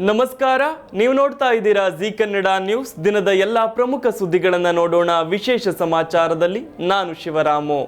ನಮಸ್ಕಾರ, ನೀವು ನೋಡ್ತಾ ಇದ್ದೀರಾ ಜಿ ಕನ್ನಡ ನ್ಯೂಸ್. ದಿನದ ಎಲ್ಲ ಪ್ರಮುಖ ಸುದ್ದಿಗಳನ್ನು ನೋಡೋಣ. ವಿಶೇಷ ಸಮಾಚಾರದಲ್ಲಿ ನಾನು ಶಿವರಾಮು.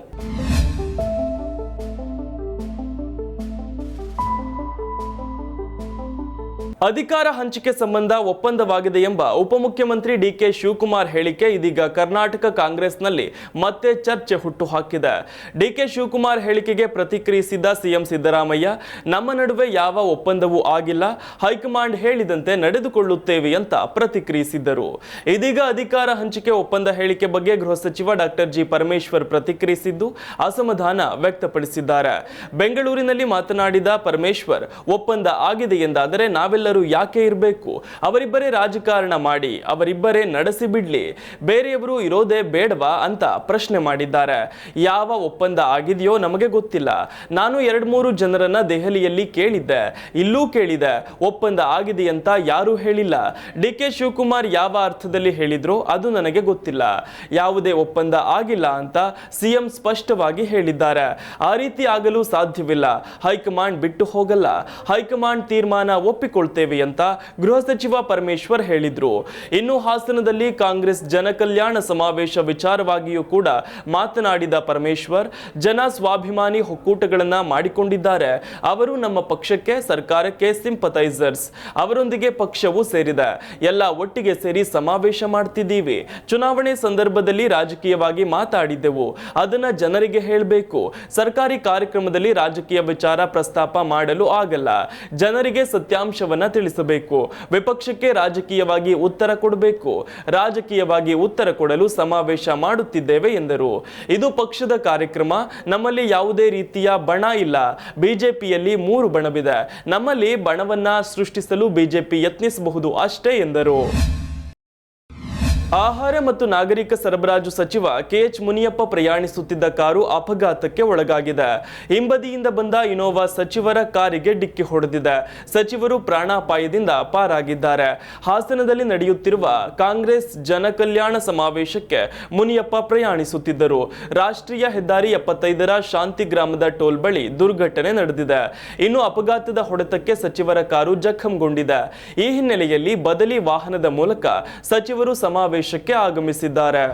ಅಧಿಕಾರ ಹಂಚಿಕೆ ಸಂಬಂಧ ಒಪ್ಪಂದವಾಗಿದೆ ಎಂಬ ಉಪಮುಖ್ಯಮಂತ್ರಿ ಡಿಕೆ ಶಿವಕುಮಾರ್ ಹೇಳಿಕೆ ಇದೀಗ ಕರ್ನಾಟಕ ಕಾಂಗ್ರೆಸ್ನಲ್ಲಿ ಮತ್ತೆ ಚರ್ಚೆ ಹುಟ್ಟುಹಾಕಿದೆ. ಡಿಕೆ ಶಿವಕುಮಾರ್ ಹೇಳಿಕೆಗೆ ಪ್ರತಿಕ್ರಿಯಿಸಿದ ಸಿಎಂ ಸಿದ್ದರಾಮಯ್ಯ, ನಮ್ಮ ನಡುವೆ ಯಾವ ಒಪ್ಪಂದವೂ ಆಗಿಲ್ಲ, ಹೈಕಮಾಂಡ್ ಹೇಳಿದಂತೆ ನಡೆದುಕೊಳ್ಳುತ್ತೇವೆ ಅಂತ ಪ್ರತಿಕ್ರಿಯಿಸಿದ್ದರು. ಇದೀಗ ಅಧಿಕಾರ ಹಂಚಿಕೆ ಒಪ್ಪಂದ ಹೇಳಿಕೆ ಬಗ್ಗೆ ಗೃಹ ಸಚಿವ ಡಾಕ್ಟರ್ ಜಿ ಪರಮೇಶ್ವರ್ ಪ್ರತಿಕ್ರಿಯಿಸಿದ್ದು ಅಸಮಾಧಾನ ವ್ಯಕ್ತಪಡಿಸಿದ್ದಾರೆ. ಬೆಂಗಳೂರಿನಲ್ಲಿ ಮಾತನಾಡಿದ ಪರಮೇಶ್ವರ್, ಒಪ್ಪಂದ ಆಗಿದೆ ಎಂದಾದರೆ ನಾವೆಲ್ಲ ಯಾಕೆ ಇರಬೇಕು? ಅವರಿಬ್ಬರೇ ರಾಜಕಾರಣ ಮಾಡಿ ಅವರಿಬ್ಬರೇ ನಡೆಸಿ ಬಿಡ್ಲಿ, ಬೇರೆಯವರು ಇರೋದೇ ಬೇಡವಾ ಅಂತ ಪ್ರಶ್ನೆ ಮಾಡಿದ್ದಾರೆ. ಯಾವ ಒಪ್ಪಂದ ಆಗಿದೆಯೋ ನಮಗೆ ಗೊತ್ತಿಲ್ಲ. ನಾನು 2-3 ಜನರನ್ನ ದೆಹಲಿಯಲ್ಲಿ ಕೇಳಿದ್ದೆ, ಇಲ್ಲೂ ಕೇಳಿದೆ, ಒಪ್ಪಂದ ಆಗಿದೆ ಅಂತ ಯಾರೂ ಹೇಳಿಲ್ಲ. ಡಿಕೆ ಶಿವಕುಮಾರ್ ಯಾವ ಅರ್ಥದಲ್ಲಿ ಹೇಳಿದ್ರು ಅದು ನನಗೆ ಗೊತ್ತಿಲ್ಲ. ಯಾವುದೇ ಒಪ್ಪಂದ ಆಗಿಲ್ಲ ಅಂತ ಸಿಎಂ ಸ್ಪಷ್ಟವಾಗಿ ಹೇಳಿದ್ದಾರೆ. ಆ ರೀತಿ ಆಗಲು ಸಾಧ್ಯವಿಲ್ಲ. ಹೈಕಮಾಂಡ್ ಬಿಟ್ಟು ಹೋಗಲ್ಲ. ಹೈಕಮಾಂಡ್ ತೀರ್ಮಾನ ಒಪ್ಪಿಕೊಳ್ತೇವೆ ಅಂತ ಗೃಹ ಸಚಿವ ಪರಮೇಶ್ವರ್ ಹೇಳಿದ್ರು. ಇನ್ನು ಹಾಸನದಲ್ಲಿ ಕಾಂಗ್ರೆಸ್ ಜನಕಲ್ಯಾಣ ಸಮಾವೇಶ ವಿಚಾರವಾಗಿಯೂ ಕೂಡ ಮಾತನಾಡಿದ ಪರಮೇಶ್ವರ್, ಜನ ಸ್ವಾಭಿಮಾನಿ ಒಕ್ಕೂಟಗಳನ್ನ ಮಾಡಿಕೊಂಡಿದ್ದಾರೆ. ಅವರು ನಮ್ಮ ಪಕ್ಷಕ್ಕೆ, ಸರ್ಕಾರಕ್ಕೆ ಸಿಂಪಥೈಸರ್ಸ್. ಅವರೊಂದಿಗೆ ಪಕ್ಷವೂ ಸೇರಿದೆ. ಎಲ್ಲ ಒಟ್ಟಿಗೆ ಸೇರಿ ಸಮಾವೇಶ ಮಾಡ್ತಿದ್ದೀವಿ. ಚುನಾವಣೆ ಸಂದರ್ಭದಲ್ಲಿ ರಾಜಕೀಯವಾಗಿ ಮಾತಾಡಿದ್ದೆವು, ಅದನ್ನ ಜನರಿಗೆ ಹೇಳಬೇಕು. ಸರ್ಕಾರಿ ಕಾರ್ಯಕ್ರಮದಲ್ಲಿ ರಾಜಕೀಯ ವಿಚಾರ ಪ್ರಸ್ತಾಪ ಮಾಡಲು ಆಗಲ್ಲ. ಜನರಿಗೆ ಸತ್ಯಾಂಶವನ್ನ ತಿಳಿಸಬೇಕು. ವಿಪಕ್ಷಕ್ಕೆ ರಾಜಕೀಯವಾಗಿ ಉತ್ತರ ಕೊಡಬೇಕು. ರಾಜಕೀಯವಾಗಿ ಉತ್ತರ ಕೊಡಲು ಸಮಾವೇಶ ಮಾಡುತ್ತಿದ್ದೇವೆ ಎಂದರು. ಇದು ಪಕ್ಷದ ಕಾರ್ಯಕ್ರಮ. ನಮ್ಮಲ್ಲಿ ಯಾವುದೇ ರೀತಿಯ ಬಣ ಇಲ್ಲ. ಬಿಜೆಪಿಯಲ್ಲಿ 3 ಬಣವಿದೆ. ನಮ್ಮಲ್ಲಿ ಬಣವನ್ನ ಸೃಷ್ಟಿಸಲು ಬಿಜೆಪಿ ಯತ್ನಿಸಬಹುದು ಅಷ್ಟೇ ಎಂದರು. ಆಹಾರ ಮತ್ತು ನಾಗರಿಕ ಸರಬರಾಜು ಸಚಿವ ಕೆಎಚ್ ಮುನಿಯಪ್ಪ ಪ್ರಯಾಣಿಸುತ್ತಿದ್ದ ಕಾರು ಅಪಘಾತಕ್ಕೆ ಒಳಗಾಗಿದೆ. ಹಿಂಬದಿಯಿಂದ ಬಂದ ಇನೋವಾ ಸಚಿವರ ಕಾರಿಗೆ ಡಿಕ್ಕಿ ಹೊಡೆದಿದೆ. ಸಚಿವರು ಪ್ರಾಣಾಪಾಯದಿಂದ ಪಾರಾಗಿದ್ದಾರೆ. ಹಾಸನದಲ್ಲಿ ನಡೆಯುತ್ತಿರುವ ಕಾಂಗ್ರೆಸ್ ಜನಕಲ್ಯಾಣ ಸಮಾವೇಶಕ್ಕೆ ಮುನಿಯಪ್ಪ ಪ್ರಯಾಣಿಸುತ್ತಿದ್ದರು. ರಾಷ್ಟ್ರೀಯ ಹೆದ್ದಾರಿ 75ರ ಶಾಂತಿ ಗ್ರಾಮದ ಟೋಲ್ ಬಳಿ ದುರ್ಘಟನೆ ನಡೆದಿದೆ. ಇನ್ನು ಅಪಘಾತದ ಹೊಡೆತಕ್ಕೆ ಸಚಿವರ ಕಾರು ಜಖಂಗೊಂಡಿದೆ. ಈ ಹಿನ್ನೆಲೆಯಲ್ಲಿ ಬದಲಿ ವಾಹನದ ಮೂಲಕ ಸಚಿವರು ಸಮಾವೇಶಕ್ಕೆ ಆಗಮಿಸಿದ್ದಾರೆ.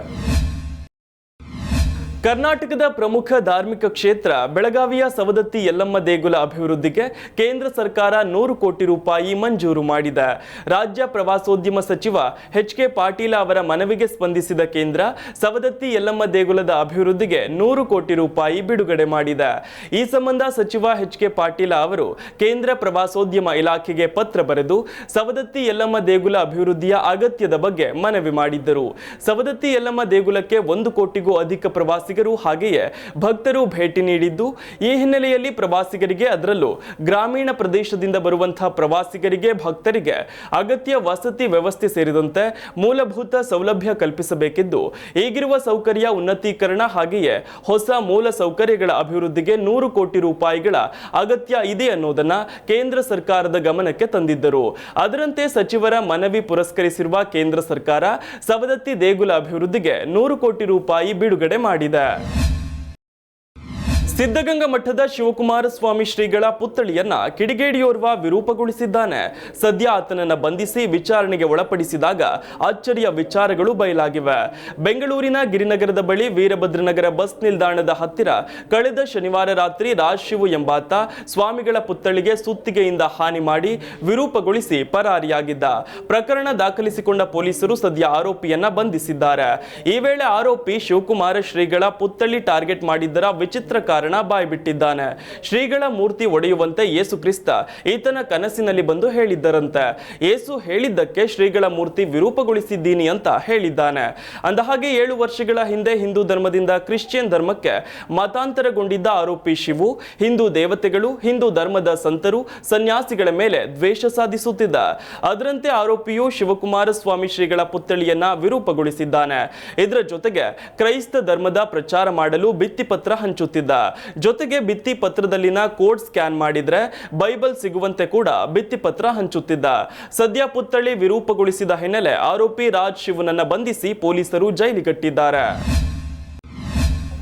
ಕರ್ನಾಟಕದ ಪ್ರಮುಖ ಧಾರ್ಮಿಕ ಕ್ಷೇತ್ರ ಬೆಳಗಾವಿಯ ಸವದತ್ತಿ ಯಲ್ಲಮ್ಮ ದೇಗುಲ ಅಭಿವೃದ್ಧಿಗೆ ಕೇಂದ್ರ ಸರ್ಕಾರ 100 ಕೋಟಿ ರೂಪಾಯಿ ಮಂಜೂರು ಮಾಡಿದೆ. ರಾಜ್ಯ ಪ್ರವಾಸೋದ್ಯಮ ಸಚಿವ ಎಚ್.ಕೆ. ಪಾಟೀಲ ಅವರ ಮನವಿಗೆ ಸ್ಪಂದಿಸಿದ ಕೇಂದ್ರ ಸವದತ್ತಿ ಯಲ್ಲಮ್ಮ ದೇಗುಲದ ಅಭಿವೃದ್ಧಿಗೆ 100 ಕೋಟಿ ರೂಪಾಯಿ ಬಿಡುಗಡೆ ಮಾಡಿದೆ. ಈ ಸಂಬಂಧ ಸಚಿವ ಎಚ್.ಕೆ. ಪಾಟೀಲ ಅವರು ಕೇಂದ್ರ ಪ್ರವಾಸೋದ್ಯಮ ಇಲಾಖೆಗೆ ಪತ್ರ ಬರೆದು ಸವದತ್ತಿ ಯಲ್ಲಮ್ಮ ದೇಗುಲ ಅಭಿವೃದ್ಧಿಯ ಅಗತ್ಯದ ಬಗ್ಗೆ ಮನವಿ ಮಾಡಿದ್ದರು. ಸವದತ್ತಿ ಯಲ್ಲಮ್ಮ ದೇಗುಲಕ್ಕೆ 1 ಕೋಟಿಗೂ ಅಧಿಕ ಪ್ರವಾಸಿಗರು ಹಾಗೆಯೇ ಭಕ್ತರು ಭೇಟಿ ನೀಡಿದ್ದು, ಈ ಹಿನ್ನೆಲೆಯಲ್ಲಿ ಪ್ರವಾಸಿಗರಿಗೆ, ಅದರಲ್ಲೂ ಗ್ರಾಮೀಣ ಪ್ರದೇಶದಿಂದ ಬರುವಂತಹ ಪ್ರವಾಸಿಗರಿಗೆ, ಭಕ್ತರಿಗೆ ಅಗತ್ಯ ವಸತಿ ವ್ಯವಸ್ಥೆ ಸೇರಿದಂತೆ ಮೂಲಭೂತ ಸೌಲಭ್ಯ ಕಲ್ಪಿಸಬೇಕಿದ್ದು, ಈಗಿರುವ ಸೌಕರ್ಯ ಉನ್ನತೀಕರಣ ಹಾಗೆಯೇ ಹೊಸ ಮೂಲ ಸೌಕರ್ಯಗಳ ಅಭಿವೃದ್ಧಿಗೆ 100 ಕೋಟಿ ರೂಪಾಯಿಗಳ ಅಗತ್ಯ ಇದೆ ಅನ್ನೋದನ್ನ ಕೇಂದ್ರ ಸರ್ಕಾರದ ಗಮನಕ್ಕೆ ತಂದಿದ್ದರು. ಅದರಂತೆ ಸಚಿವರ ಮನವಿ ಪುರಸ್ಕರಿಸಿರುವ ಕೇಂದ್ರ ಸರ್ಕಾರ ಸವದತ್ತಿ ದೇಗುಲ ಅಭಿವೃದ್ಧಿಗೆ 100 ಕೋಟಿ ರೂಪಾಯಿ ಬಿಡುಗಡೆ ಮಾಡಿದೆ. ಸಿದ್ಧಗಂಗಾ ಮಠದ ಶಿವಕುಮಾರ ಸ್ವಾಮಿ ಶ್ರೀಗಳ ಪುತ್ಥಳಿಯನ್ನ ಕಿಡಿಗೇಡಿಯೋರ್ವ ವಿರೂಪಗೊಳಿಸಿದ್ದಾನೆ. ಸದ್ಯ ಆತನನ್ನ ಬಂಧಿಸಿ ವಿಚಾರಣೆಗೆ ಒಳಪಡಿಸಿದಾಗ ಅಚ್ಚರಿಯ ವಿಚಾರಗಳು ಬಯಲಾಗಿವೆ. ಬೆಂಗಳೂರಿನ ಗಿರಿನಗರದ ಬಳಿ ವೀರಭದ್ರನಗರ ಬಸ್ ನಿಲ್ದಾಣದ ಹತ್ತಿರ ಕಳೆದ ಶನಿವಾರ ರಾತ್ರಿ ರಾಜಶಿವು ಎಂಬಾತ ಸ್ವಾಮಿಗಳ ಪುತ್ಥಳಿಗೆ ಸುತ್ತಿಗೆಯಿಂದ ಹಾನಿ ಮಾಡಿ ವಿರೂಪಗೊಳಿಸಿ ಪರಾರಿಯಾಗಿದ್ದ. ಪ್ರಕರಣ ದಾಖಲಿಸಿಕೊಂಡ ಪೊಲೀಸರು ಸದ್ಯ ಆರೋಪಿಯನ್ನ ಬಂಧಿಸಿದ್ದಾರೆ. ಈ ವೇಳೆ ಆರೋಪಿ ಶಿವಕುಮಾರ ಶ್ರೀಗಳ ಪುತ್ಥಳಿ ಟಾರ್ಗೆಟ್ ಮಾಡಿದ್ದರ ವಿಚಿತ್ರ ಕಾರಣ ಬಾಯ್ಬಿಟ್ಟಿದ್ದಾನೆ. ಶ್ರೀಗಳ ಮೂರ್ತಿ ಒಡೆಯುವಂತೆ ಯೇಸು ಕ್ರಿಸ್ತ ಈತನ ಕನಸಿನಲ್ಲಿ ಬಂದು ಹೇಳಿದ್ದರಂತೆ. ಯೇಸು ಹೇಳಿದ್ದಕ್ಕೆ ಶ್ರೀಗಳ ಮೂರ್ತಿ ವಿರೂಪಗೊಳಿಸಿದ್ದೀನಿ ಅಂತ ಹೇಳಿದ್ದಾನೆ. ಅಂದಹಾಗೆ 7 ವರ್ಷಗಳ ಹಿಂದೆ ಹಿಂದೂ ಧರ್ಮದಿಂದ ಕ್ರಿಶ್ಚಿಯನ್ ಧರ್ಮಕ್ಕೆ ಮತಾಂತರಗೊಂಡಿದ್ದ ಆರೋಪಿ ಶಿವು ಹಿಂದೂ ದೇವತೆಗಳು, ಹಿಂದೂ ಧರ್ಮದ ಸಂತರು, ಸನ್ಯಾಸಿಗಳ ಮೇಲೆ ದ್ವೇಷ ಸಾಧಿಸುತ್ತಿದ್ದ. ಅದರಂತೆ ಆರೋಪಿಯು ಶಿವಕುಮಾರ ಸ್ವಾಮಿ ಶ್ರೀಗಳ ಪುತ್ಥಳಿಯನ್ನ ವಿರೂಪಗೊಳಿಸಿದ್ದಾನೆ. ಇದರ ಜೊತೆಗೆ ಕ್ರೈಸ್ತ ಧರ್ಮದ ಪ್ರಚಾರ ಮಾಡಲು ಭಿತ್ತಿಪತ್ರ ಹಂಚುತ್ತಿದ್ದ. ಜೊತೆಗೆ ಭಿತ್ತಿ ಪತ್ರದಲ್ಲಿನ ಕೋಡ್ ಸ್ಕ್ಯಾನ್ ಮಾಡಿದ್ರೆ ಬೈಬಲ್ ಸಿಗುವಂತೆ ಕೂಡ ಭಿತ್ತಿಪತ್ರ ಹಂಚುತ್ತಿದ್ದ. ಸದ್ಯ ಪುತ್ಥಳಿ ವಿರೂಪಗೊಳಿಸಿದ ಹಿನ್ನೆಲೆ ಆರೋಪಿ ರಾಜ್ ಶಿವನನ್ನ ಬಂಧಿಸಿ ಪೊಲೀಸರು ಜೈಲಿಗಟ್ಟಿದ್ದಾರೆ.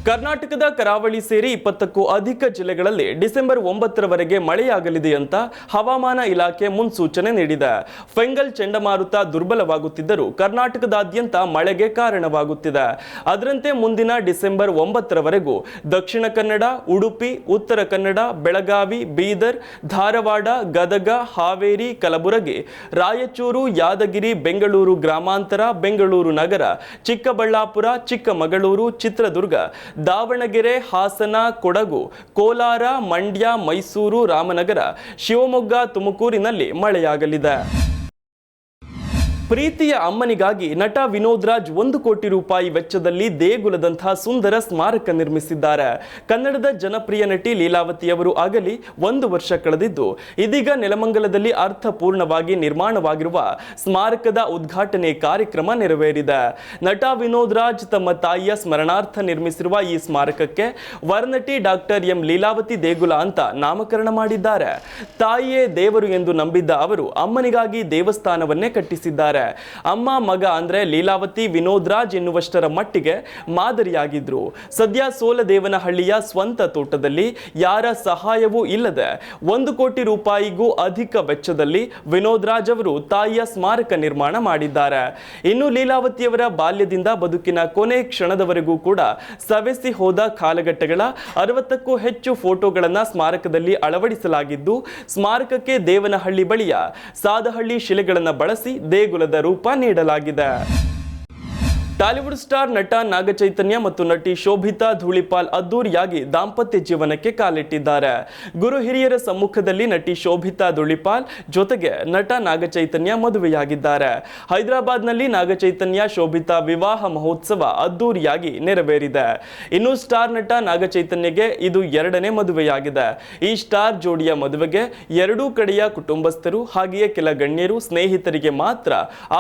ಕರ್ನಾಟಕದ ಕರಾವಳಿ ಸೇರಿ 20ಕ್ಕೂ ಅಧಿಕ ಜಿಲ್ಲೆಗಳಲ್ಲಿ ಡಿಸೆಂಬರ್ 9ರವರೆಗೆ ಮಳೆಯಾಗಲಿದೆ ಅಂತ ಹವಾಮಾನ ಇಲಾಖೆ ಮುನ್ಸೂಚನೆ ನೀಡಿದೆ. ಫೆಂಗಲ್ ಚಂಡಮಾರುತ ದುರ್ಬಲವಾಗುತ್ತಿದ್ದರೂ ಕರ್ನಾಟಕದಾದ್ಯಂತ ಮಳೆಗೆ ಕಾರಣವಾಗುತ್ತಿದೆ. ಅದರಂತೆ ಮುಂದಿನ ಡಿಸೆಂಬರ್ 9ರವರೆಗೂ ದಕ್ಷಿಣ ಕನ್ನಡ, ಉಡುಪಿ, ಉತ್ತರ ಕನ್ನಡ, ಬೆಳಗಾವಿ, ಬೀದರ್, ಧಾರವಾಡ, ಗದಗ, ಹಾವೇರಿ, ಕಲಬುರಗಿ, ರಾಯಚೂರು, ಯಾದಗಿರಿ, ಬೆಂಗಳೂರು ಗ್ರಾಮಾಂತರ, ಬೆಂಗಳೂರು ನಗರ, ಚಿಕ್ಕಬಳ್ಳಾಪುರ, ಚಿಕ್ಕಮಗಳೂರು, ಚಿತ್ರದುರ್ಗ, ದಾವಣಗೆರೆ, ಹಾಸನ, ಕೊಡಗು, ಕೋಲಾರ, ಮಂಡ್ಯ, ಮೈಸೂರು, ರಾಮನಗರ, ಶಿವಮೊಗ್ಗ, ತುಮಕೂರಿನಲ್ಲಿ ಮಳೆಯಾಗಲಿದೆ. ಪ್ರೀತಿಯ ಅಮ್ಮನಿಗಾಗಿ ನಟ ವಿನೋದ್ ರಾಜ್ 1 ಕೋಟಿ ರೂಪಾಯಿ ವೆಚ್ಚದಲ್ಲಿ ದೇಗುಲದಂತಹ ಸುಂದರ ಸ್ಮಾರಕ ನಿರ್ಮಿಸಿದ್ದಾರೆ. ಕನ್ನಡದ ಜನಪ್ರಿಯ ನಟಿ ಲೀಲಾವತಿಯವರು ಆಗಲಿ 1 ವರ್ಷ ಕಳೆದಿದ್ದು ಇದೀಗ ನೆಲಮಂಗಲದಲ್ಲಿ ಅರ್ಥಪೂರ್ಣವಾಗಿ ನಿರ್ಮಾಣವಾಗಿರುವ ಸ್ಮಾರಕದ ಉದ್ಘಾಟನೆ ಕಾರ್ಯಕ್ರಮ ನೆರವೇರಿದೆ. ನಟ ವಿನೋದ್ ರಾಜ್ ತಮ್ಮ ತಾಯಿಯ ಸ್ಮರಣಾರ್ಥ ನಿರ್ಮಿಸಿರುವ ಈ ಸ್ಮಾರಕಕ್ಕೆ ವರನಟಿ ಡಾಕ್ಟರ್ ಎಂ ಲೀಲಾವತಿ ದೇಗುಲ ಅಂತ ನಾಮಕರಣ ಮಾಡಿದ್ದಾರೆ. ತಾಯಿಯೇ ದೇವರು ಎಂದು ನಂಬಿದ್ದ ಅವರು ಅಮ್ಮನಿಗಾಗಿ ದೇವಸ್ಥಾನವನ್ನೇ ಕಟ್ಟಿಸಿದ್ದಾರೆ. ಅಮ್ಮ ಮಗ ಅಂದ್ರೆ ಲೀಲಾವತಿ ವಿನೋದ್ ರಾಜ್ ಎನ್ನುವಷ್ಟರ ಮಟ್ಟಿಗೆ ಮಾದರಿಯಾಗಿದ್ರು. ಸದ್ಯ ಸೋಲದೇವನಹಳ್ಳಿಯ ಸ್ವಂತ ತೋಟದಲ್ಲಿ ಯಾರ ಸಹಾಯವೂ ಇಲ್ಲದೆ 1 ಕೋಟಿ ರೂಪಾಯಿಗೂ ಅಧಿಕ ವೆಚ್ಚದಲ್ಲಿ ವಿನೋದ್ ರಾಜ್ ಅವರು ತಾಯಿಯ ಸ್ಮಾರಕ ನಿರ್ಮಾಣ ಮಾಡಿದ್ದಾರೆ. ಇನ್ನು ಲೀಲಾವತಿಯವರ ಬಾಲ್ಯದಿಂದ ಬದುಕಿನ ಕೊನೆ ಕ್ಷಣದವರೆಗೂ ಕೂಡ ಸವೆಸಿ ಹೋದ ಕಾಲಘಟ್ಟಗಳ 60ಕ್ಕೂ ಹೆಚ್ಚು ಫೋಟೋಗಳನ್ನ ಸ್ಮಾರಕದಲ್ಲಿ ಅಳವಡಿಸಲಾಗಿದ್ದು ಸ್ಮಾರಕಕ್ಕೆ ದೇವನಹಳ್ಳಿ ಬಳಿಯ ಸಾದಹಳ್ಳಿ ಶಿಲೆಗಳನ್ನು ಬಳಸಿ ದೇಗುಲದ ರೂಪ ನೀಡಲಾಗಿದೆ. ಟಾಲಿವುಡ್ ಸ್ಟಾರ್ ನಟ ನಾಗಚೈತನ್ಯ ಮತ್ತು ನಟಿ ಶೋಭಿತಾ ಧೂಳಿಪಾಲ್ ಅದ್ದೂರಿಯಾಗಿ ದಾಂಪತ್ಯ ಜೀವನಕ್ಕೆ ಕಾಲಿಟ್ಟಿದ್ದಾರೆ. ಗುರು ಹಿರಿಯರ ಸಮ್ಮುಖದಲ್ಲಿ ನಟಿ ಶೋಭಿತಾ ಧೂಳಿಪಾಲ್ ಜೊತೆಗೆ ನಟ ನಾಗಚೈತನ್ಯ ಮದುವೆಯಾಗಿದ್ದಾರೆ. ಹೈದರಾಬಾದ್ನಲ್ಲಿ ನಾಗಚೈತನ್ಯ ಶೋಭಿತಾ ವಿವಾಹ ಮಹೋತ್ಸವ ಅದ್ದೂರಿಯಾಗಿ ನೆರವೇರಿದೆ. ಇನ್ನು ಸ್ಟಾರ್ ನಟ ನಾಗಚೈತನ್ಯಗೆ ಇದು 2ನೇ ಮದುವೆಯಾಗಿದೆ. ಈ ಸ್ಟಾರ್ ಜೋಡಿಯ ಮದುವೆಗೆ ಎರಡೂ ಕಡೆಯ ಕುಟುಂಬಸ್ಥರು ಹಾಗೆಯೇ ಕೆಲ ಗಣ್ಯರು ಸ್ನೇಹಿತರಿಗೆ ಮಾತ್ರ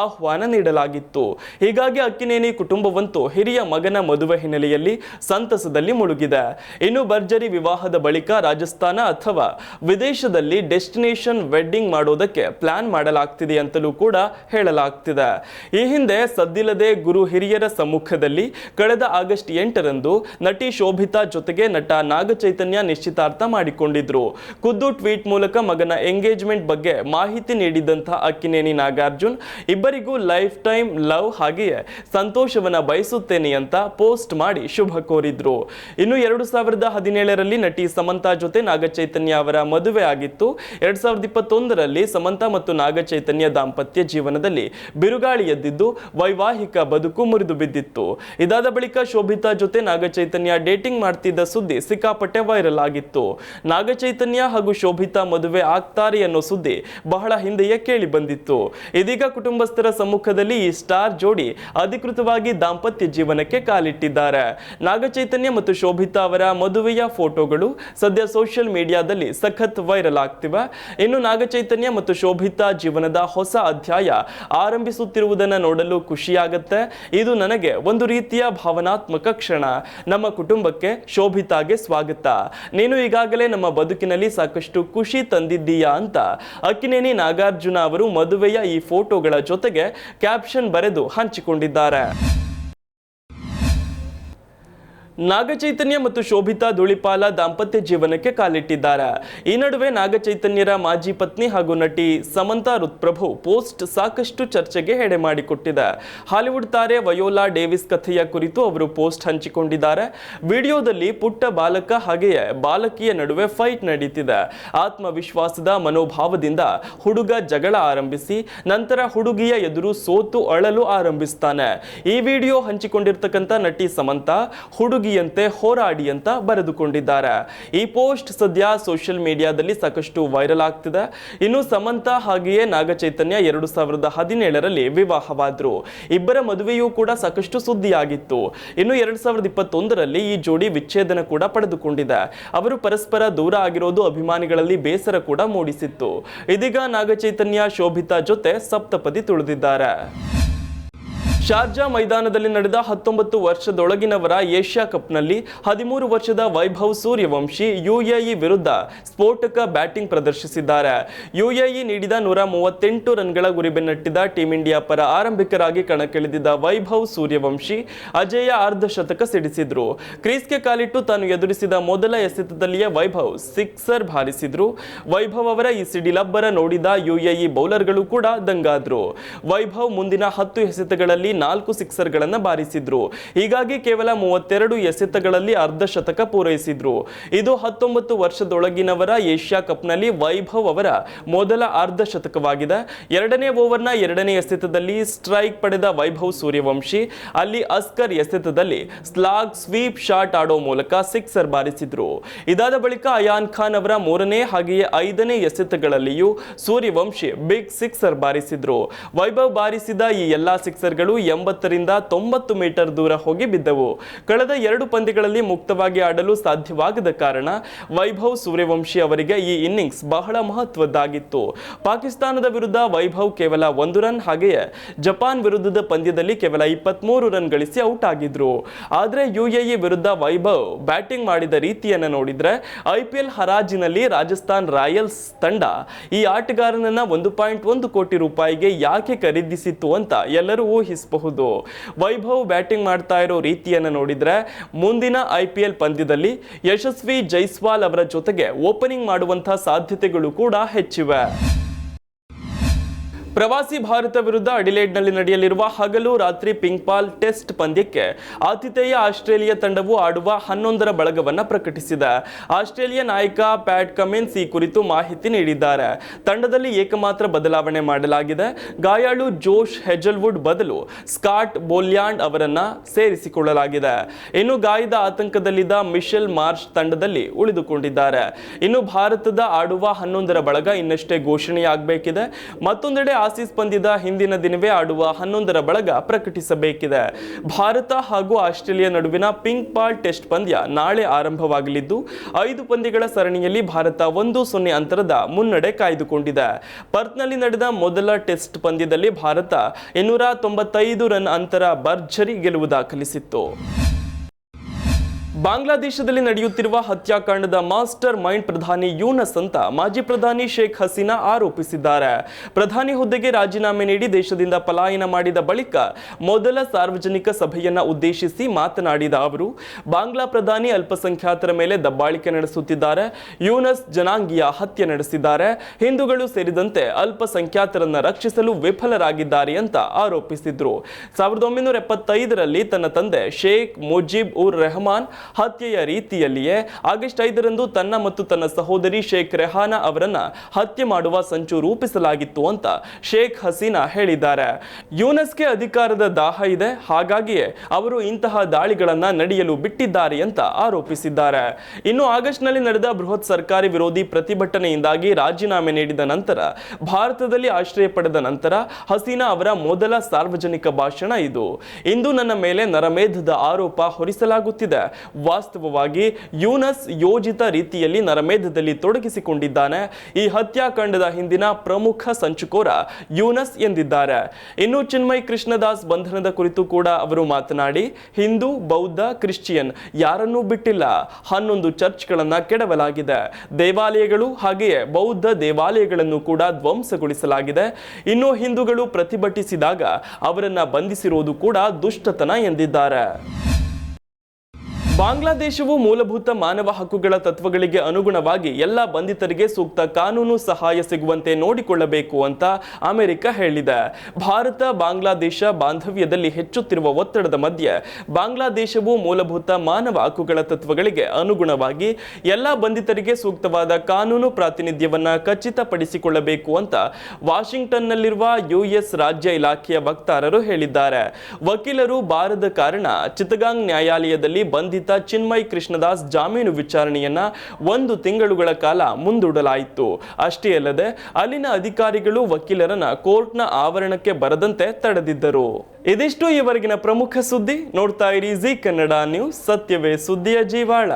ಆಹ್ವಾನ ನೀಡಲಾಗಿತ್ತು. ಹೀಗಾಗಿ ಅಕ್ಕಿನೇನಿ ಕುಟುಂಬವಂತೂ ಹಿರಿಯ ಮಗನ ಮದುವೆ ಹಿನ್ನೆಲೆಯಲ್ಲಿ ಸಂತಸದಲ್ಲಿ ಮುಳುಗಿದೆ. ಇನ್ನು ಭರ್ಜರಿ ವಿವಾಹದ ಬಳಿಕ ರಾಜಸ್ಥಾನ ಅಥವಾ ವಿದೇಶದಲ್ಲಿ ಡೆಸ್ಟಿನೇಷನ್ ವೆಡ್ಡಿಂಗ್ ಮಾಡೋದಕ್ಕೆ ಪ್ಲಾನ್ ಮಾಡಲಾಗ್ತಿದೆ ಅಂತಲೂ ಕೂಡ ಹೇಳಲಾಗ್ತಿದೆ. ಈ ಹಿಂದೆ ಸದ್ದಿಲ್ಲದೆ ಗುರು ಹಿರಿಯರ ಸಮ್ಮುಖದಲ್ಲಿ ಕಳೆದ ಆಗಸ್ಟ್ 8ರಂದು ನಟಿ ಶೋಭಿತಾ ಜೊತೆಗೆ ನಟ ನಾಗಚೈತನ್ಯ ನಿಶ್ಚಿತಾರ್ಥ ಮಾಡಿಕೊಂಡಿದ್ರು. ಖುದ್ದು ಟ್ವೀಟ್ ಮೂಲಕ ಮಗನ ಎಂಗೇಜ್ಮೆಂಟ್ ಬಗ್ಗೆ ಮಾಹಿತಿ ನೀಡಿದಂತಹ ಅಕ್ಕಿನೇನಿ ನಾಗಾರ್ಜುನ್ ಇಬ್ಬರಿಗೂ ಲೈಫ್ ಟೈಮ್ ಲವ್ ಹಾಗೆಯೇ ಸಂತೋಷವನ್ನ ಬಯಸುತ್ತೇನೆ ಅಂತ ಪೋಸ್ಟ್ ಮಾಡಿ ಶುಭ ಕೋರಿದ್ರು. ಇನ್ನು 2017ರಲ್ಲಿ ನಟಿ ಸಮಂತಾ ಜೊತೆ ನಾಗಚೈತನ್ಯ ಅವರ ಮದುವೆ ಆಗಿತ್ತು. 2021ರಲ್ಲಿ ಸಮಂತಾ ಮತ್ತು ನಾಗಚೈತನ್ಯ ದಾಂಪತ್ಯ ಜೀವನದಲ್ಲಿ ಬಿರುಗಾಳಿ ಎದ್ದಿದ್ದು ವೈವಾಹಿಕ ಬದುಕು ಮುರಿದು ಬಿದ್ದಿತ್ತು. ಇದಾದ ಬಳಿಕ ಶೋಭಿತಾ ಜೊತೆ ನಾಗಚೈತನ್ಯ ಡೇಟಿಂಗ್ ಮಾಡ್ತಿದ್ದ ಸುದ್ದಿ ಸಿಕ್ಕಾಪಟ್ಟೆ ವೈರಲ್ ಆಗಿತ್ತು. ನಾಗಚೈತನ್ಯ ಹಾಗೂ ಶೋಭಿತಾ ಮದುವೆ ಆಗ್ತಾರೆ ಅನ್ನೋ ಸುದ್ದಿ ಬಹಳ ಹಿಂದೆಯೇ ಕೇಳಿ ಬಂದಿತ್ತು. ಇದೀಗ ಕುಟುಂಬಸ್ಥರ ಸಮ್ಮುಖದಲ್ಲಿ ಈ ಸ್ಟಾರ್ ಜೋಡಿ ಅಧಿಕೃತವಾಗಿ ದಾಂಪತ್ಯ ಜೀವನಕ್ಕೆ ಕಾಲಿಟ್ಟಿದ್ದಾರೆ. ನಾಗಚೈತನ್ಯ ಮತ್ತು ಶೋಭಿತಾ ಅವರ ಮದುವೆಯ ಫೋಟೋಗಳು ಸದ್ಯ ಸೋಷಿಯಲ್ ಮೀಡಿಯಾದಲ್ಲಿ ಸಖತ್ ವೈರಲ್ ಆಗ್ತಿವೆ. ಇನ್ನು ನಾಗಚೈತನ್ಯ ಮತ್ತು ಶೋಭಿತಾ ಜೀವನದ ಹೊಸ ಅಧ್ಯಾಯ ಆರಂಭಿಸುತ್ತಿರುವುದನ್ನು ನೋಡಲು ಖುಷಿಯಾಗುತ್ತೆ. ಇದು ನನಗೆ ಒಂದು ರೀತಿಯ ಭಾವನಾತ್ಮಕ ಕ್ಷಣ. ನಮ್ಮ ಕುಟುಂಬಕ್ಕೆ ಶೋಭಿತಾಗೆ ಸ್ವಾಗತ. ನೀನು ಈಗಾಗಲೇ ನಮ್ಮ ಬದುಕಿನಲ್ಲಿ ಸಾಕಷ್ಟು ಖುಷಿ ತಂದಿದ್ದೀಯಾ ಅಂತ ಅಕ್ಕಿನೇನಿ ನಾಗಾರ್ಜುನ ಅವರು ಮದುವೆಯ ಈ ಫೋಟೋಗಳ ಜೊತೆಗೆ ಕ್ಯಾಪ್ಷನ್ ಬರೆದು ಹಂಚಿಕೊಂಡಿದ್ದಾರೆ. ನಾಗಚೈತನ್ಯ ಮತ್ತು ಶೋಭಿತಾ ಧೂಳಿಪಾಲ ದಾಂಪತ್ಯ ಜೀವನಕ್ಕೆ ಕಾಲಿಟ್ಟಿದ್ದಾರೆ. ಈ ನಡುವೆ ನಾಗಚೈತನ್ಯರ ಮಾಜಿ ಪತ್ನಿ ಹಾಗೂ ನಟಿ ಸಮಂತಾ ರುತ್ಪ್ರಭು ಪೋಸ್ಟ್ ಸಾಕಷ್ಟು ಚರ್ಚೆಗೆ ಎಡೆ ಮಾಡಿಕೊಟ್ಟಿದೆ. ಹಾಲಿವುಡ್ ತಾರೆ ವಯೋಲಾ ಡೇವಿಸ್ ಕಥೆಯ ಕುರಿತು ಅವರು ಪೋಸ್ಟ್ ಹಂಚಿಕೊಂಡಿದ್ದಾರೆ. ವಿಡಿಯೋದಲ್ಲಿ ಪುಟ್ಟ ಬಾಲಕ ಹಾಗೆಯೇ ಬಾಲಕಿಯ ನಡುವೆ ಫೈಟ್ ನಡೀತಿದೆ. ಆತ್ಮವಿಶ್ವಾಸದ ಮನೋಭಾವದಿಂದ ಹುಡುಗ ಜಗಳ ಆರಂಭಿಸಿ ನಂತರ ಹುಡುಗಿಯ ಎದುರು ಸೋತು ಅಳಲು ಆರಂಭಿಸ್ತಾನೆ. ಈ ವಿಡಿಯೋ ಹಂಚಿಕೊಂಡಿರ್ತಕ್ಕಂಥ ನಟಿ ಸಮಂತಾ ಹುಡುಗಿಯಂತೆ ಹೋರಾಡಿ ಅಂತ ಬರೆದುಕೊಂಡಿದ್ದಾರೆ. ಈ ಪೋಸ್ಟ್ ಸದ್ಯ ಸೋಷಿಯಲ್ ಮೀಡಿಯಾದಲ್ಲಿ ಸಾಕಷ್ಟು ವೈರಲ್ ಆಗ್ತಿದೆ. ಇನ್ನು ಸಮಂತಾ ಹಾಗೆಯೇ ನಾಗಚೈತನ್ಯ 2017ರಲ್ಲಿ ವಿವಾಹವಾದ್ರು. ಇಬ್ಬರ ಮದುವೆಯೂ ಕೂಡ ಸಾಕಷ್ಟು ಸುದ್ದಿಯಾಗಿತ್ತು. ಇನ್ನು 2021ರಲ್ಲಿ ಈ ಜೋಡಿ ವಿಚ್ಛೇದನ ಕೂಡ ಪಡೆದುಕೊಂಡಿದೆ. ಅವರು ಪರಸ್ಪರ ದೂರ ಆಗಿರೋದು ಅಭಿಮಾನಿಗಳಲ್ಲಿ ಬೇಸರ ಕೂಡ ಮೂಡಿಸಿತ್ತು. ಇದೀಗ ನಾಗಚೈತನ್ಯ ಶೋಭಿತಾ ಜೊತೆ ಸಪ್ತಪದಿ ತುಳಿದಿದ್ದಾರೆ. ಶಾರ್ಜಾ ಮೈದಾನದಲ್ಲಿ ನಡೆದ 19 ವರ್ಷದೊಳಗಿನವರ ಏಷ್ಯಾ ಕಪ್ನಲ್ಲಿ 13 ವರ್ಷದ ವೈಭವ್ ಸೂರ್ಯವಂಶಿ ಯುಎಇ ವಿರುದ್ಧ ಸ್ಫೋಟಕ ಬ್ಯಾಟಿಂಗ್ ಪ್ರದರ್ಶಿಸಿದ್ದಾರೆ. ಯುಎಇ ನೀಡಿದ 138 ರನ್ಗಳ ಗುರಿ ಬೆನ್ನಟ್ಟಿದ ಟೀಂ ಇಂಡಿಯಾ ಪರ ಆರಂಭಿಕರಾಗಿ ಕಣಕ್ಕಿಳಿದಿದ್ದ ವೈಭವ್ ಸೂರ್ಯವಂಶಿ ಅಜೇಯ ಅರ್ಧಶತಕ ಸಿಡಿಸಿದ್ರು. ಕ್ರೀಸ್ಗೆ ಕಾಲಿಟ್ಟು ತಾನು ಎದುರಿಸಿದ ಮೊದಲ ಎಸೆತದಲ್ಲಿಯೇ ವೈಭವ್ ಸಿಕ್ಸರ್ ಬಾರಿಸಿದ್ರು. ವೈಭವ್ ಅವರ ಈ ಸಿಡಿಲಬ್ಬರ ನೋಡಿದ ಯುಎಇ ಬೌಲರ್ಗಳು ಕೂಡ ದಂಗಾದ್ರು. ವೈಭವ್ ಮುಂದಿನ 10 ಎಸೆತಗಳಲ್ಲಿ 4 ಸಿಕ್ಸರ್ಗಳನ್ನು ಬಾರಿಸಿದ್ರು. ಹೀಗಾಗಿ ಕೇವಲ 32 ಎಸೆತಗಳಲ್ಲಿ ಅರ್ಧಶತಕ ಪೂರೈಸಿದ್ರು. ಇದು 19 ವರ್ಷದೊಳಗಿನವರ ಏಷ್ಯಾ ಕಪ್ನಲ್ಲಿ ವೈಭವ್ ಅವರ ಮೊದಲ ಅರ್ಧಶತಕವಾಗಿದೆ. ಎರಡನೇ ಓವರ್ನ ಎರಡನೇ ಎಸೆತದಲ್ಲಿ ಸ್ಟ್ರೈಕ್ ಪಡೆದ ವೈಭವ್ ಸೂರ್ಯವಂಶಿ ಅಲ್ಲಿ ಅಸ್ಕರ್ ಎಸೆತದಲ್ಲಿ ಸ್ಲಾಗ್ ಸ್ವೀಪ್ ಶಾಟ್ ಆಡೋ ಮೂಲಕ ಸಿಕ್ಸರ್ ಬಾರಿಸಿದ್ರು. ಇದಾದ ಬಳಿಕ ಅಯಾನ್ ಖಾನ್ ಅವರ ಮೂರನೇ ಹಾಗೆಯೇ 5ನೇ ಎಸೆತಗಳಲ್ಲಿಯೂ ಸೂರ್ಯವಂಶಿ ಬಿಗ್ ಸಿಕ್ಸರ್ ಬಾರಿಸಿದ್ರು. ವೈಭವ್ ಬಾರಿಸಿದ ಈ ಎಲ್ಲಾ ಸಿಕ್ಸರ್ಗಳು 80ರಿಂದ 90 ಮೀಟರ್ ದೂರ ಹೋಗಿ ಬಿದ್ದವು. ಕಳೆದ 2 ಪಂದ್ಯಗಳಲ್ಲಿ ಮುಕ್ತವಾಗಿ ಆಡಲು ಸಾಧ್ಯವಾಗದ ಕಾರಣ ವೈಭವ್ ಸೂರ್ಯವಂಶಿ ಅವರಿಗೆ ಈ ಇನ್ನಿಂಗ್ಸ್ ಬಹಳ ಮಹತ್ವದ್ದಾಗಿತ್ತು. ಪಾಕಿಸ್ತಾನದ ವಿರುದ್ಧ ವೈಭವ್ ಕೇವಲ 1 ರನ್ ಹಾಗೆಯೇ ಜಪಾನ್ ವಿರುದ್ಧದ ಪಂದ್ಯದಲ್ಲಿ ಕೇವಲ 23 ರನ್ ಗಳಿಸಿ ಔಟ್ ಆಗಿದ್ರು. ಆದರೆ ಯುಎಇ ವಿರುದ್ಧ ವೈಭವ್ ಬ್ಯಾಟಿಂಗ್ ಮಾಡಿದ ರೀತಿಯನ್ನು ನೋಡಿದ್ರೆ ಐಪಿಎಲ್ ಹರಾಜಿನಲ್ಲಿ ರಾಜಸ್ಥಾನ್ ರಾಯಲ್ಸ್ ತಂಡ ಈ ಆಟಗಾರನನ್ನ 1.1 ಕೋಟಿ ರೂಪಾಯಿಗೆ ಯಾಕೆ ಖರೀದಿಸಿತ್ತು ಅಂತ ಎಲ್ಲರೂ ಊಹಿಸಬಹುದು. ವೈಭವ್ ಬ್ಯಾಟಿಂಗ್ ಮಾಡ್ತಾ ಇರೋ ರೀತಿಯನ್ನು ನೋಡಿದ್ರೆ ಮುಂದಿನ ಐಪಿಎಲ್ ಪಂದ್ಯದಲ್ಲಿ ಯಶಸ್ವಿ ಜೈಸ್ವಾಲ್ ಅವರ ಜೊತೆಗೆ ಓಪನಿಂಗ್ ಮಾಡುವಂತಹ ಸಾಧ್ಯತೆಗಳು ಕೂಡ ಹೆಚ್ಚಿವೆ. ಪ್ರವಾಸಿ ಭಾರತ ವಿರುದ್ಧ ಅಡಿಲೇಡ್ನಲ್ಲಿ ನಡೆಯಲಿರುವ ಹಗಲು ರಾತ್ರಿ ಪಿಂಕ್ ಬಾಲ್ ಟೆಸ್ಟ್ ಪಂದ್ಯಕ್ಕೆ ಆತಿಥೇಯ ಆಸ್ಟ್ರೇಲಿಯಾ ತಂಡವು ಆಡುವ 11ರ ಬಳಗವನ್ನು ಪ್ರಕಟಿಸಿದೆ. ಆಸ್ಟ್ರೇಲಿಯಾ ನಾಯಕ ಪ್ಯಾಟ್ ಕಮಿನ್ಸ್ ಈ ಕುರಿತು ಮಾಹಿತಿ ನೀಡಿದ್ದಾರೆ. ತಂಡದಲ್ಲಿ ಏಕಮಾತ್ರ ಬದಲಾವಣೆ ಮಾಡಲಾಗಿದೆ. ಗಾಯಾಳು ಜೋಶ್ ಹೆಜಲ್ವುಡ್ ಬದಲು ಸ್ಕಾಟ್ ಬೋಲ್ಯಾಂಡ್ ಅವರನ್ನ ಸೇರಿಸಿಕೊಳ್ಳಲಾಗಿದೆ. ಇನ್ನು ಗಾಯದ ಆತಂಕದಲ್ಲಿದ್ದ ಮಿಶೆಲ್ ಮಾರ್ಷ್ ತಂಡದಲ್ಲಿ ಉಳಿದುಕೊಂಡಿದ್ದಾರೆ. ಇನ್ನು ಭಾರತದ ಆಡುವ 11ರ ಬಳಗ ಇನ್ನಷ್ಟೇ ಘೋಷಣೆಯಾಗಬೇಕಿದೆ. ಮತ್ತೊಂದೆಡೆ ಆಸೀಸ್ ಪಂದ್ಯದ ಹಿಂದಿನ ದಿನವೇ ಆಡುವ 11ರ ಬಳಗ ಪ್ರಕಟಿಸಬೇಕಿದೆ. ಭಾರತ ಹಾಗೂ ಆಸ್ಟ್ರೇಲಿಯಾ ನಡುವಿನ ಪಿಂಕ್ ಬಾಲ್ ಟೆಸ್ಟ್ ಪಂದ್ಯ ನಾಳೆ ಆರಂಭವಾಗಲಿದ್ದು 5 ಪಂದ್ಯಗಳ ಸರಣಿಯಲ್ಲಿ ಭಾರತ 1-0 ಅಂತರದ ಮುನ್ನಡೆ ಕಾಯ್ದುಕೊಂಡಿದೆ. ಪರ್ತ್ನಲ್ಲಿ ನಡೆದ ಮೊದಲ ಟೆಸ್ಟ್ ಪಂದ್ಯದಲ್ಲಿ ಭಾರತ 295 ರನ್ ಅಂತರ ಭರ್ಜರಿ ಗೆಲುವು ದಾಖಲಿಸಿತ್ತು. ಬಾಂಗ್ಲಾದೇಶದಲ್ಲಿ ನಡೆಯುತ್ತಿರುವ ಹತ್ಯಾಕಾಂಡದ ಮಾಸ್ಟರ್ ಮೈಂಡ್ ಪ್ರಧಾನಿ ಯೂನಸ್ ಅಂತ ಮಾಜಿ ಪ್ರಧಾನಿ ಶೇಖ್ ಹಸೀನಾ ಆರೋಪಿಸಿದ್ದಾರೆ. ಪ್ರಧಾನಿ ಹುದ್ದೆಗೆ ರಾಜೀನಾಮೆ ನೀಡಿ ದೇಶದಿಂದ ಪಲಾಯನ ಮಾಡಿದ ಬಳಿಕ ಮೊದಲ ಸಾರ್ವಜನಿಕ ಸಭೆಯನ್ನ ಉದ್ದೇಶಿಸಿ ಮಾತನಾಡಿದ ಅವರು, ಬಾಂಗ್ಲಾ ಪ್ರಧಾನಿ ಅಲ್ಪಸಂಖ್ಯಾತರ ಮೇಲೆ ದಬ್ಬಾಳಿಕೆ ನಡೆಸುತ್ತಿದ್ದಾರೆ, ಯೂನಸ್ ಜನಾಂಗೀಯ ಹತ್ಯೆ ನಡೆಸಿದ್ದಾರೆ, ಹಿಂದೂಗಳು ಸೇರಿದಂತೆ ಅಲ್ಪಸಂಖ್ಯಾತರನ್ನ ರಕ್ಷಿಸಲು ವಿಫಲರಾಗಿದ್ದಾರೆ ಅಂತ ಆರೋಪಿಸಿದ್ರು. 1975ರಲ್ಲಿ ತನ್ನ ತಂದೆ ಶೇಖ್ ಮುಜಿಬ್ ಉರ್ ರೆಹಮಾನ್ ಹತ್ಯೆಯ ರೀತಿಯಲ್ಲಿಯೇ ಆಗಸ್ಟ್ 5ರಂದು ತನ್ನ ಮತ್ತು ತನ್ನ ಸಹೋದರಿ ಶೇಖ್ ರೆಹಾನಾ ಅವರನ್ನ ಹತ್ಯೆ ಮಾಡುವ ಸಂಚು ರೂಪಿಸಲಾಗಿತ್ತು ಅಂತ ಶೇಖ್ ಹಸೀನಾ ಹೇಳಿದ್ದಾರೆ. ಯೂನಸ್ಗೆ ಅಧಿಕಾರದ ದಾಹ ಇದೆ, ಹಾಗಾಗಿಯೇ ಅವರು ಇಂತಹ ದಾಳಿಗಳನ್ನ ನಡೆಯಲು ಬಿಟ್ಟಿದ್ದಾರೆ ಅಂತ ಆರೋಪಿಸಿದ್ದಾರೆ. ಇನ್ನು ಆಗಸ್ಟ್ನಲ್ಲಿ ನಡೆದ ಬೃಹತ್ ಸರ್ಕಾರಿ ವಿರೋಧಿ ಪ್ರತಿಭಟನೆಯಿಂದಾಗಿ ರಾಜೀನಾಮೆ ನೀಡಿದ ನಂತರ ಭಾರತದಲ್ಲಿ ಆಶ್ರಯ ಪಡೆದ ನಂತರ ಹಸೀನಾ ಅವರ ಮೊದಲ ಸಾರ್ವಜನಿಕ ಭಾಷಣ ಇದು. ಇಂದು ನನ್ನ ಮೇಲೆ ನರಮೇಧದ ಆರೋಪ ಹೊರಿಸಲಾಗುತ್ತಿದೆ. ವಾಸ್ತವವಾಗಿ ಯೂನಸ್ ಯೋಜಿತ ರೀತಿಯಲ್ಲಿ ನರಮೇಧದಲ್ಲಿ ತೊಡಗಿಸಿಕೊಂಡಿದ್ದಾನೆ. ಈ ಹತ್ಯಾಕಾಂಡದ ಹಿಂದಿನ ಪ್ರಮುಖ ಸಂಚುಕೋರ ಯೂನಸ್ ಎಂದಿದ್ದಾರೆ. ಇನ್ನು ಚಿನ್ಮಯ್ ಕೃಷ್ಣದಾಸ್ ಬಂಧನದ ಕುರಿತು ಕೂಡ ಅವರು ಮಾತನಾಡಿ, ಹಿಂದೂ, ಬೌದ್ಧ, ಕ್ರಿಶ್ಚಿಯನ್ ಯಾರನ್ನೂ ಬಿಟ್ಟಿಲ್ಲ. 11 ಚರ್ಚ್ಗಳನ್ನು ಕೆಡವಲಾಗಿದೆ. ದೇವಾಲಯಗಳು ಹಾಗೆಯೇ ಬೌದ್ಧ ದೇವಾಲಯಗಳನ್ನು ಕೂಡ ಧ್ವಂಸಗೊಳಿಸಲಾಗಿದೆ. ಇನ್ನು ಹಿಂದೂಗಳು ಪ್ರತಿಭಟಿಸಿದಾಗ ಅವರನ್ನ ಬಂಧಿಸಿರುವುದು ಕೂಡ ದುಷ್ಟತನ ಎಂದಿದ್ದಾರೆ. ಬಾಂಗ್ಲಾದೇಶವು ಮೂಲಭೂತ ಮಾನವ ಹಕ್ಕುಗಳ ತತ್ವಗಳಿಗೆ ಅನುಗುಣವಾಗಿ ಎಲ್ಲ ಬಂಧಿತರಿಗೆ ಸೂಕ್ತ ಕಾನೂನು ಸಹಾಯ ಸಿಗುವಂತೆ ನೋಡಿಕೊಳ್ಳಬೇಕು ಅಂತ ಅಮೆರಿಕ ಹೇಳಿದೆ. ಭಾರತ ಬಾಂಗ್ಲಾದೇಶ ಬಾಂಧವ್ಯದಲ್ಲಿ ಹೆಚ್ಚುತ್ತಿರುವ ಒತ್ತಡದ ಮಧ್ಯೆ ಬಾಂಗ್ಲಾದೇಶವು ಮೂಲಭೂತ ಮಾನವ ಹಕ್ಕುಗಳ ತತ್ವಗಳಿಗೆ ಅನುಗುಣವಾಗಿ ಎಲ್ಲ ಬಂಧಿತರಿಗೆ ಸೂಕ್ತವಾದ ಕಾನೂನು ಪ್ರಾತಿನಿಧ್ಯವನ್ನ ಖಚಿತಪಡಿಸಿಕೊಳ್ಳಬೇಕು ಅಂತ ವಾಷಿಂಗ್ಟನ್ನಲ್ಲಿರುವ ಯುಎಸ್ ರಾಜ್ಯ ಇಲಾಖೆಯ ವಕ್ತಾರರು ಹೇಳಿದ್ದಾರೆ. ವಕೀಲರು ಬಾರದ ಕಾರಣ ಚಿತ್ತಗಾಂಗ್ ನ್ಯಾಯಾಲಯದಲ್ಲಿ ಬಂಧಿತ ಚಿನ್ಮಯ್ ಕೃಷ್ಣದಾಸ್ ಜಾಮೀನು ವಿಚಾರಣೆಯನ್ನ 1 ತಿಂಗಳುಗಳ ಕಾಲ ಮುಂದೂಡಲಾಯಿತು. ಅಷ್ಟೇ ಅಲ್ಲದೆ ಅಲ್ಲಿನ ಅಧಿಕಾರಿಗಳು ವಕೀಲರನ್ನ ಕೋರ್ಟ್ನ ಆವರಣಕ್ಕೆ ಬರದಂತೆ ತಡೆದಿದ್ದರು. ಇದಿಷ್ಟು ಈವರೆಗಿನ ಪ್ರಮುಖ ಸುದ್ದಿ. ನೋಡ್ತಾ ಇರಿ ಜಿ ಕನ್ನಡ ನ್ಯೂಸ್, ಸತ್ಯವೇ ಸುದ್ದಿಯ ಜೀವಾಳ.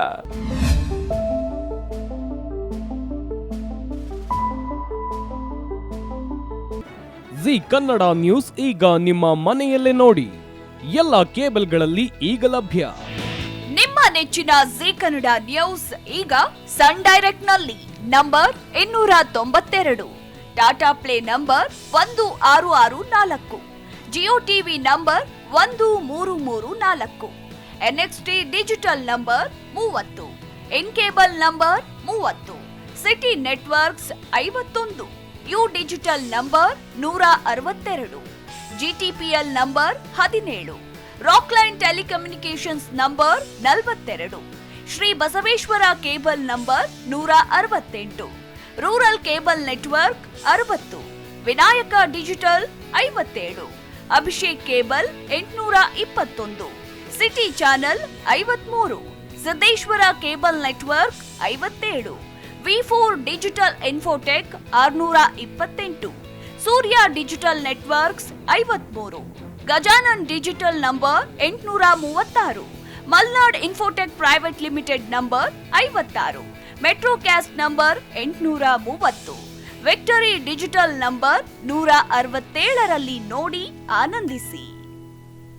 ಜಿ ಕನ್ನಡ ನ್ಯೂಸ್ ಈಗ ನಿಮ್ಮ ಮನೆಯಲ್ಲೇ ನೋಡಿ. ಎಲ್ಲ ಕೇಬಲ್ಗಳಲ್ಲಿ ಈಗ ಲಭ್ಯ. ನಿಮ್ಮ ನೆಚ್ಚಿನ ಜೀ ಕನ್ನಡ ನ್ಯೂಸ್ ಈಗ ಸನ್ ಡೈರೆಕ್ಟ್ ನಲ್ಲಿ number 292, Tata play number 1664, Jio TV number 1334, NXT digital number 30, in cable number 30, city networks 51, U digital number 162, GTPL number 17, Rockline telecommunications number 42, Shri Basaveshwara cable number 168, rural cable network 60, Vinayaka digital 57, Abhishek cable 821, city channel 53, Siddeshwara cable network 57, V4 digital Infotech 628, Surya digital networks 53, Gajanan digital number 836, Malnad infotech private limited number 56, Metrocast number 830, victory digital number 167ರಲ್ಲಿ ನೋಡಿ ಆನಂದಿಸಿ.